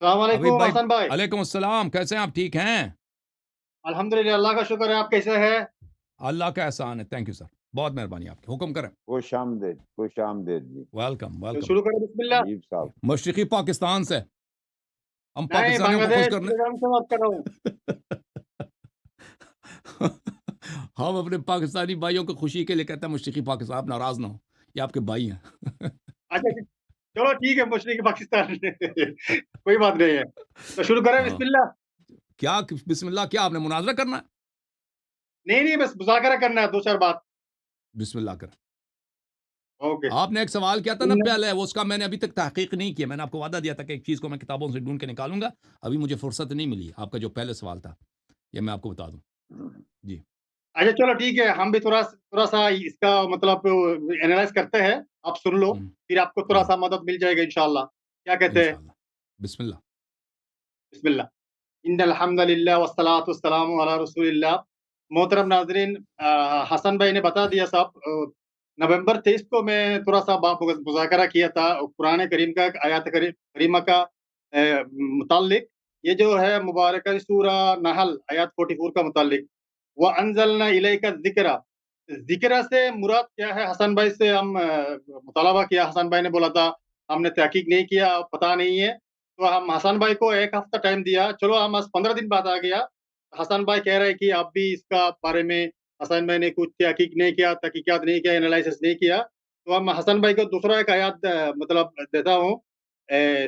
السلام حبیب علیکم بھائی، حسن بھائی۔ علیکم السلام، کیسے ہیں آپ؟ ٹھیک ہیں؟ الحمدللہ اللہ کا شکر ہے، آپ کیسے ہیں؟ اللہ کا احسان ہے، تھینک یو سر، بہت مہربانی آپ کی، حکم کریں۔ خوش آمدید جی۔ ویلکم تو ویلکم۔ شروع کریں بسم اللہ۔ حبیب صاحب، مشرقی پاکستان سے ہم نہیں، پاکستانیوں بنگلہ کو خوش دیش کرنے سے بات کر رہا ہوں۔ ہم اپنے پاکستانی بھائیوں کو خوشی کے لیے کہتے ہیں مشرقی پاکستان، آپ ناراض نہ ہو، یہ آپ کے بھائی ہیں۔ اچھا اچھا، چلو ٹھیک ہے، مشرقی پاکستان کوئی بات نہیں ہے، تو شروع کریں ہاں، بسم اللہ۔ کیا بسم اللہ؟ کیا آپ نے مناظرہ کرنا ہے؟ نہیں نہیں، بس مذاکرہ کرنا ہے، دو چار بات۔ بسم اللہ کریں۔ اوکے۔ آپ نے ایک سوال کیا تھا نا پہلے، وہ اس کا میں نے ابھی تک تحقیق نہیں کیا، میں نے آپ کو وعدہ دیا تھا کہ ایک چیز کو میں کتابوں سے ڈھونڈ کے نکالوں گا، ابھی مجھے فرصت نہیں ملی۔ آپ کا جو پہلے سوال تھا یہ میں آپ کو بتا دوں جی۔ اچھا چلو ٹھیک ہے، ہم بھی تھوڑا سا اس کا مطلب اینالائز کرتے ہیں، آپ سن لو، پھر آپ کو تھوڑا جی سا مدد مل جائے گا انشاءاللہ۔ کیا کہتے ہیں؟ انشاءاللہ، بسم اللہ۔ بسم اللہ۔ ان الحمد للہ والصلاۃ والسلام علی رسول اللہ۔ محترم ناظرین، حسن بھائی نے بتا دیا صاحب، نومبر 23 کو میں تھوڑا سا مذاکرہ کیا تھا قرآن کریم کا آیات کریمہ کا متعلق، یہ جو ہے مبارکہ سورہ نحل آیات 44 کا متعلق، وَأَنزَلْنَا إِلَيْكَ الذِّكْرَ، ذکر سے مراد کیا ہے؟ حسن بھائی سے ہم مطالبہ کیا، حسن بھائی نے بولا تھا ہم نے تحقیق نہیں کیا، پتہ نہیں ہے، تو ہم حسن بھائی کو ایک ہفتہ ٹائم دیا، چلو ہم 15 دن بعد آ گیا، حسن بھائی کہہ رہے کہ اب بھی اس کا بارے میں حسن بھائی نے کچھ تحقیق نہیں کیا، تحقیقات نہیں کیا، انالائسس نہیں کیا، تو ہم حسن بھائی کو دوسرا ایک آیات مطلب دیتا ہوں،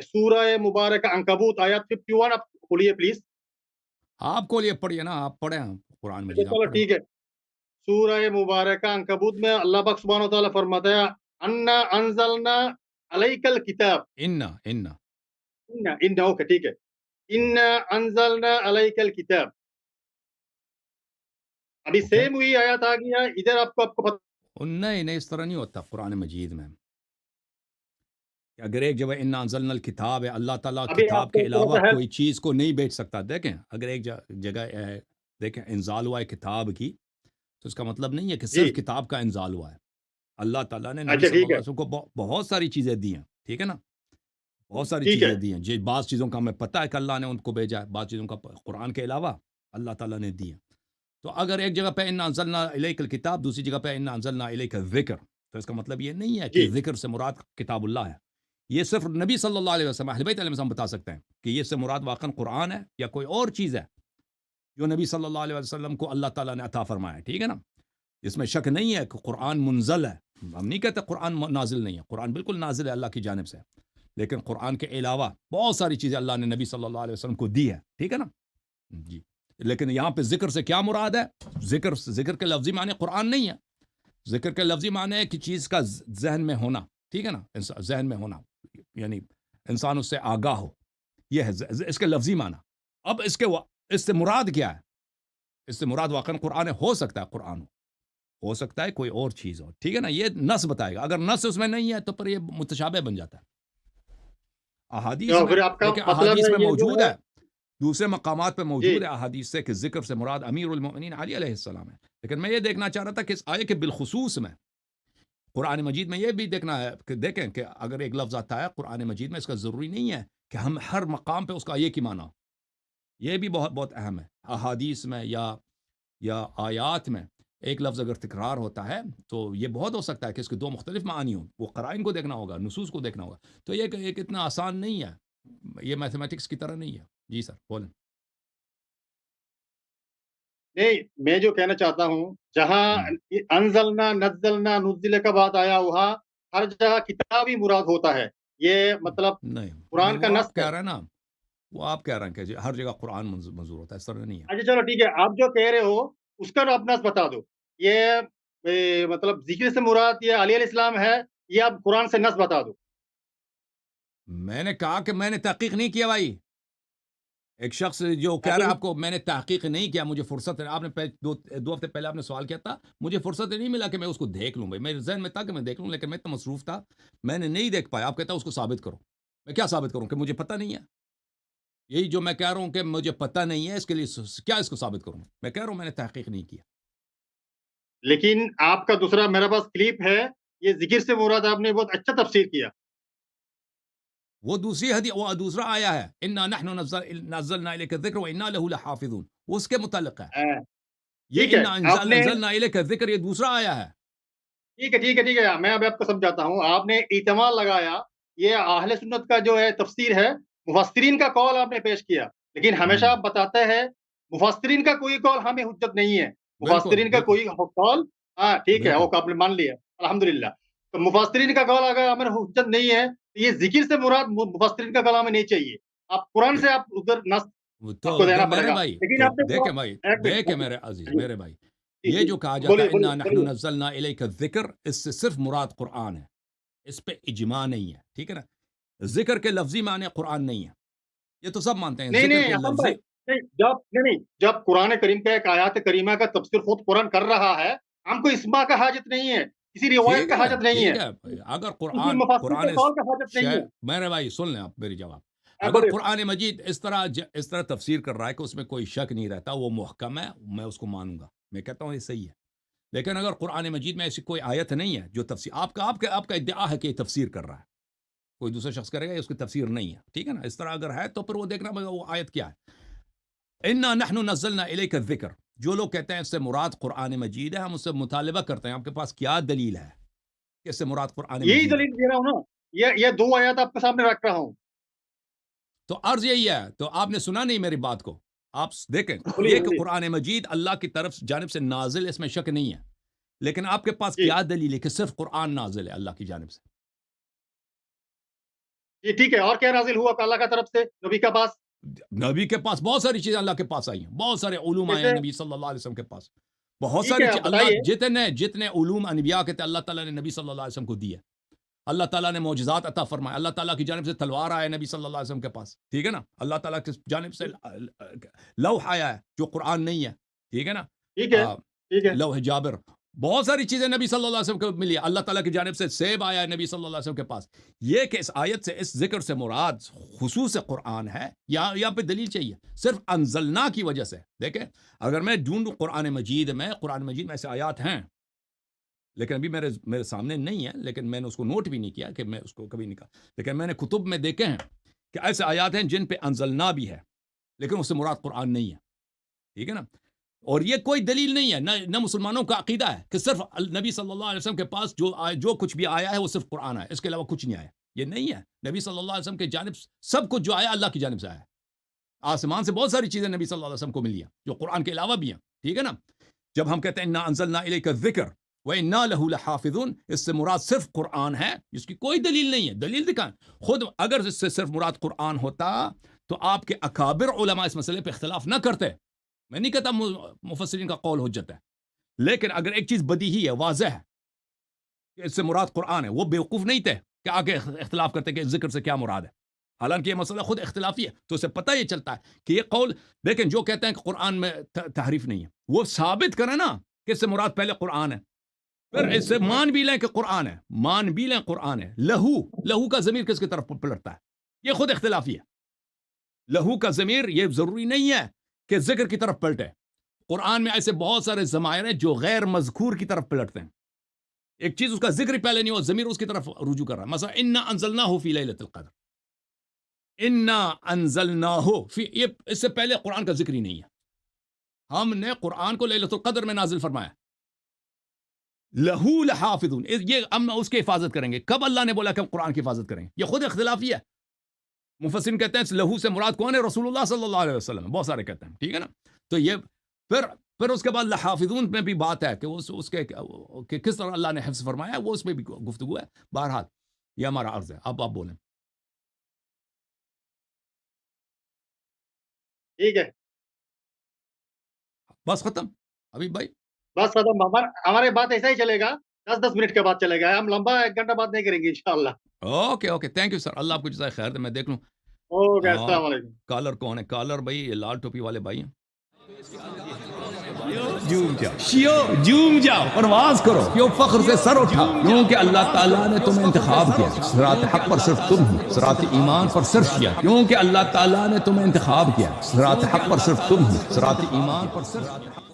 سورہ مبارکہ عنکبوت آیات 51، آپ کھولیے پلیز۔ آپ کو لیے پڑھیے نا، آپ پڑھیں قرآن اچھا مجید، آپ چلو پڑھیں۔ ٹھیک ہے، سورہ مبارکہ عنکبوت میں اللہ پاک سبحانہ وتعالیٰ فرماتا ہے انا انزلنا علیک الکتاب، اِنَّا ان اوکے ٹھیک ہے، انا انزلنا علیک الکتاب، ابھی اوکے، سیم ہوئی آیات آ گیا ادھر، آپ کو پتہ نہیں نہیں، اس طرح نہیں ہوتا قرآن مجید میں کہ اگر ایک جگہ اِنَّا انزلنا الکتاب ہے، اللہ تعالیٰ ابھی آپ کتاب کے کو تھوڑا علاوہ سا ہے۔ کوئی چیز کو نہیں بیچ سکتا۔ دیکھیں اگر ایک جگہ دیکھیں انزال ہوا ہے کتاب کی، تو اس کا مطلب نہیں ہے کہ جی صرف کتاب کا انزال ہوا ہے۔ اللہ تعالیٰ نے نبی اچھا صلی ٹھیک اللہ ہے، علیہ وسلم کو بہت ساری چیزیں دی ہیں، ٹھیک ہے نا، بہت ساری ٹھیک ہے، چیزیں دی ہیں جی، بعض چیزوں کا ہمیں پتہ ہے کہ اللہ نے ان کو بھیجا ہے، بعض چیزوں کا قرآن کے علاوہ اللہ تعالیٰ نے دی ہے۔ تو اگر ایک جگہ پہ اِنَّا انزلنا الیک الکتاب، دوسری جگہ پہ اِنَّا انزلنا الیک الذکر، تو اس کا مطلب یہ نہیں ہے کہ جی ذکر سے مراد کتاب اللہ ہے۔ یہ صرف نبی صلی اللہ علیہ وسلم، اہل بیت علیہ السلام بتا سکتے ہیں کہ یہ سے مراد واقعاً قرآن ہے یا کوئی اور چیز ہے جو نبی صلی اللہ علیہ وسلم کو اللہ تعالیٰ نے عطا فرمایا ہے، ٹھیک ہے نا۔ اس میں شک نہیں ہے کہ قرآن منزل ہے، ہم نہیں کہتے قرآن نازل نہیں ہے، قرآن بالکل نازل ہے اللہ کی جانب سے، لیکن قرآن کے علاوہ بہت ساری چیزیں اللہ نے نبی صلی اللہ علیہ وسلم کو دی ہے، ٹھیک ہے نا جی۔ لیکن یہاں پہ ذکر سے کیا مراد ہے؟ ذکر کے لفظی معنی قرآن نہیں ہے، ذکر کے لفظی معنی ہے کہ چیز کا ذہن میں ہونا، ٹھیک ہے نا، ذہن میں ہونا، یعنی انسان اس سے آگاہ ہو، یہ ہے اس کے لفظی معنی۔ اب اس سے مراد کیا ہے؟ اس سے مراد واقعاً قرآن ہو سکتا ہے، قرآن ہو سکتا ہے کوئی اور چیز ہو، ٹھیک ہے نا، یہ نص بتائے گا، اگر نص اس میں نہیں ہے تو پھر یہ متشابہ بن جاتا ہے۔ احادیث تو میں، پھر آپ کا دیکھیں مطلب احادیث ہے میں یہ جو موجود ہے، ہے، دوسرے مقامات پہ جی موجود ہے احادیث سے کہ ذکر سے مراد امیر المؤمنین علی علیہ السلام ہے، لیکن میں یہ دیکھنا چاہ رہا تھا کہ اس آیے کے بالخصوص میں قرآن مجید میں یہ بھی دیکھنا ہے کہ دیکھیں کہ اگر ایک لفظ آتا ہے قرآن مجید میں، اس کا ضروری نہیں ہے کہ ہم ہر مقام پہ اس کا ایک ہی معنی ہو، یہ بھی بہت بہت اہم ہے۔ احادیث میں یا آیات میں ایک لفظ اگر تکرار ہوتا ہے تو یہ بہت ہو سکتا ہے کہ اس کے دو مختلف معنی ہوں، وہ قرائن کو دیکھنا ہوگا، نصوص کو دیکھنا ہوگا، تو یہ ایک اتنا آسان نہیں ہے، یہ میتھمیٹکس کی طرح نہیں ہے۔ جی سر بولیں۔ نہیں، میں جو کہنا چاہتا ہوں، جہاں انزلنا نزلنا نزل کا بات آیا، وہاں ہر جگہ کتاب ہی مراد ہوتا ہے، یہ مطلب نہیں نہیں، قرآن کا وہ نص آپ ہے۔ کہہ رہے ہیں نا، وہ آپ کہہ رہے ہیں کہ جی ہر جگہ قرآن منظور ہوتا ہے، اس طرح نہیں ہے۔ اچھا چلو ٹھیک ہے، آپ جو کہہ رہے ہو اس کا آپ نص بتا دو، یہ مطلب ذکر سے مراد یہ علی علیہ السلام ہے، یہ آپ قرآن سے نص بتا دو۔ میں نے کہا کہ میں نے تحقیق نہیں کیا بھائی، ایک شخص جو کہہ رہا ہے اچھا آپ کو میں نے تحقیق نہیں کیا، مجھے فرصت ہے، آپ نے دو ہفتے پہلے آپ نے سوال کیا تھا، مجھے فرصت نہیں ملا کہ میں اس کو دیکھ لوں، بھائی میرے ذہن میں تھا کہ میں دیکھ لوں، لیکن میں اتنا مصروف تھا میں نے نہیں دیکھ پایا۔ آپ کہتا اس کو ثابت کرو، میں کیا ثابت کروں کہ مجھے پتہ نہیں ہے؟ یہی جو میں کہہ رہا ہوں کہ مجھے پتہ نہیں ہے، اس کے لیے کیا اس کو ثابت کروں؟ میں کہہ رہا ہوں میں نے تحقیق نہیں کیا۔ لیکن آپ کا دوسرا میرے پاس کلپ ہے، یہ ذکر سے مراد آپ نے بہت اچھا تفسیر کیا۔ وہ دوسری حدیث، وہ دوسرا آیا ہے انا نحن نزلنا الیک الذکر وانا له لحافظون، وہ اس کے متعلق ہے. ہاں، یہ ٹھیک ہے. انا آپ نے انزلنا الیک الذکر یہ دوسرا آیا ہے. ٹھیک ہے میں اب آپ کو سمجھاتا ہوں. آپ نے احتمال لگایا، یہ اہل سنت کا جو ہے تفسیر ہے، مفسرین کا قول آپ نے پیش کیا، لیکن ہمیشہ آپ بتاتے ہیں مفسرین کا کوئی قول ہمیں حجت نہیں ہے. مفسرین کا کوئی قول، ہاں ٹھیک ہے، وہ آپ نے مان لیا الحمدللہ. تو مفسرین کا قول اگر ہمیں حجت نہیں ہے تو یہ ذکر سے مراد مفسرین کا قول ہمیں نہیں چاہیے. آپ قرآن سے آپ ادھر نص آپ کو دینا پڑے میرے گا. بھائی لیکن آپ نے دیکھیں بھائی، دیکھیں میرے عزیز، میرے بھائی، یہ جو کہا جاتا بولیے ہے انا نحن بولیے. نزلنا الیک الذکر، اس سے صرف مراد قرآن ہے، اس پہ اجماع نہیں ہے. ٹھیک ہے نا؟ ذکر کے لفظی معنی قرآن نہیں ہے، یہ تو سب مانتے ہیں. نہیں ذکر نہیں کے حسن لفظی بھائی، جب قرآن کریم کا ایک آیات کریمہ کا تفسیر خود قرآن کر رہا ہے، ہم کو اسما کا حاجت نہیں ہے، کسی روایت ٹھیک کا ہے، حاجت نہیں ہے، ٹھیک ہے. اگر کسی مفسر کے قول کا حاجت نہیں ہے. میرے بھائی سن لیں آپ میری جواب. ہاں، اگر بولیے. قرآن مجید اس طرح تفسیر کر رہا ہے کہ اس میں کوئی شک نہیں رہتا، وہ محکم ہے، میں اس کو مانوں گا، میں کہتا ہوں یہ صحیح ہے. لیکن اگر قرآن مجید میں ایسی کوئی آیت نہیں ہے جو تفسیر آپ کا ادعا ہے کہ یہ تفسیر کر رہا ہے، کوئی دوسرا شخص کرے گا، اس کی تفسیر نہیں ہے. ٹھیک ہے نا؟ اس طرح اگر ہے تو پھر وہ دیکھنا پڑے گا وہ آیت کیا ہے. انا نحن نزلنا الیک الذکر، جو لوگ کہتے ہیں اس سے مراد قرآن مجید ہے، ہم اس سے مطالبہ کرتے ہیں آپ کے پاس کیا دلیل ہے کہ اس سے مراد قرآن یہی مجید ہے. دلیل دے رہا ہوں نا، یہ دو آیات آپ کے سامنے رکھ رہا ہوں. تو عرض یہی ہے، تو آپ نے سنا نہیں میری بات کو. آپ دیکھیں بولیے یہ کہ بولیے. قرآن مجید اللہ کی طرف جانب سے نازل، اس میں شک نہیں ہے، لیکن آپ کے پاس جی کیا دلیل ہے کہ صرف قرآن نازل ہے اللہ کی جانب سے؟ جی ٹھیک ہے. اور کیا نازل ہوا اللہ کا طرف سے نبی کا پاس؟ نبی کے پاس بہت ساری چیزیں اللہ کے پاس آئی ہیں، بہت سارے علوم آئے ہیں جیسے نبی صلی اللہ علیہ وسلم کے پاس، بہت ٹھیک ساری ہے چیز. آپ اللہ بتائیے. جتنے علوم انبیاء کے تھے اللہ تعالیٰ نے نبی صلی اللہ علیہ وسلم کو دی ہے. اللہ تعالیٰ نے معجزات عطا فرمائے، اللہ تعالیٰ کی جانب سے تلوار آیا نبی صلی اللہ علیہ وسلم کے پاس. ٹھیک ہے نا؟ اللہ تعالیٰ کی جانب سے لوح آیا ہے جو قرآن نہیں ہے. ٹھیک ہے نا؟ ٹھیک ہے ٹھیک ہے. لوح جابر، بہت ساری چیزیں نبی صلی اللہ علیہ وسلم کو ملی ہے. اللہ تعالیٰ کی جانب سے سیب آیا ہے نبی صلی اللہ علیہ وسلم کے پاس. یہ کہ اس آیت سے اس ذکر سے مراد خصوص قرآن ہے، یہاں پہ دلیل چاہیے صرف انزلنا کی وجہ سے. دیکھیں اگر میں ڈھونڈوں قرآن مجید میں ایسے آیات ہیں، لیکن ابھی میرے سامنے نہیں ہے، لیکن میں نے اس کو نوٹ بھی نہیں کیا کہ میں اس کو کبھی نہیں کہا، لیکن میں نے کتب میں دیکھے ہیں کہ ایسے آیات ہیں جن پہ انزلنا بھی ہے لیکن اس سے مراد قرآن نہیں ہے. ٹھیک ہے نا؟ اور یہ کوئی دلیل نہیں ہے، نہ مسلمانوں کا عقیدہ ہے کہ صرف نبی صلی اللہ علیہ وسلم کے پاس جو کچھ بھی آیا ہے وہ صرف قرآن ہے، اس کے علاوہ کچھ نہیں آیا. یہ نہیں ہے. نبی صلی اللہ علیہ وسلم کے جانب سب کچھ جو آیا اللہ کی جانب سے آیا ہے. آسمان سے بہت ساری چیزیں نبی صلی اللہ علیہ وسلم کو ملی ہیں جو قرآن کے علاوہ بھی ہیں. ٹھیک ہے نا؟ جب ہم کہتے ہیں انا انزلنا الیک الذکر وانا له لحافظون، اس سے مراد صرف قرآن ہے، جس کی کوئی دلیل نہیں ہے. دلیل دکھائیں خود. اگر اس سے صرف مراد قرآن ہوتا تو آپ کے اکابر علماء اس مسئلے پہ اختلاف نہ کرتے. میں نہیں کہتا مفسرین کا قول حجت ہے، لیکن اگر ایک چیز بدیہی ہے، واضح ہے کہ اس سے مراد قرآن ہے، وہ بیوقوف نہیں تھے کہ آگے اختلاف کرتے کہ ذکر سے کیا مراد ہے. حالانکہ یہ مسئلہ خود اختلافی ہے، تو اسے پتہ یہ چلتا ہے کہ یہ قول. لیکن جو کہتے ہیں کہ قرآن میں تحریف نہیں ہے، وہ ثابت کریں نا کہ اس سے مراد پہلے قرآن ہے، پھر اس سے مان بھی لیں کہ قرآن ہے، مان بھی لیں قرآن ہے. لہو کا ضمیر کس کی طرف پلٹتا ہے؟ یہ خود اختلافی ہے. لہو کا ضمیر یہ ضروری نہیں ہے کہ ذکر کی طرف پلٹے. قرآن میں ایسے بہت سارے ضمائر ہیں جو غیر مذکور کی طرف پلٹتے ہیں. ایک چیز اس کا ذکر پہلے نہیں ہو، ضمیر اس کی طرف رجوع کر رہا ہے. مثلا انا انزلناہ فی لیلۃ القدر، انا انزلناہ فی، یہ اس سے پہلے قرآن کا ذکر ہی نہیں ہے. ہم نے قرآن کو لیلۃ القدر میں نازل فرمایا. لہو لحافظون، یہ ہم اس کی حفاظت کریں گے. کب اللہ نے بولا کہ ہم قرآن کی حفاظت کریں گے؟ یہ خود اختلافی ہے. مفسرین کہتے ہیں لہو سے مراد کون ہے؟ رسول اللہ صلی اللہ علیہ وسلم. بہت سارے کہتے ہیں. ٹھیک ہے نا؟ تو یہ پھر اس کے بعد لحافظون میں بھی بات ہے کہ اس کے کہ کس طرح اللہ نے حفظ فرمایا ہے، وہ اس میں بھی گفتگو ہے. بہرحال یہ ہمارا عرض ہے. آپ بولیں. ٹھیک ہے بس ختم ابھی بھائی. بس ختم. ہمارے بات ایسا ہی چلے گا، 10 منٹ کے بعد چلے گا. ہم لمبا 1 گھنٹہ بات نہیں کریں گے انشاءاللہ. Okay thank you sir. اللہ آپ کو جزائے خیر دے. میں دیکھ لوں اوکے السلام علیکم. کالر کون ہے. کالر بھائی یہ لال ٹوپی والے بھائی ہیں. جوم جاؤ پرواز کرو، کیوں فخر سے سر اٹھا، کیونکہ اللہ تعالیٰ نے تمہیں انتخاب کیا. صراط حق پر صرف تم ہو، صراط ایمان پر صرف کیا، کیونکہ اللہ تعالیٰ نے تمہیں انتخاب کیا. صراط حق پر صرف تم ہو، صراط ایمان پر صرف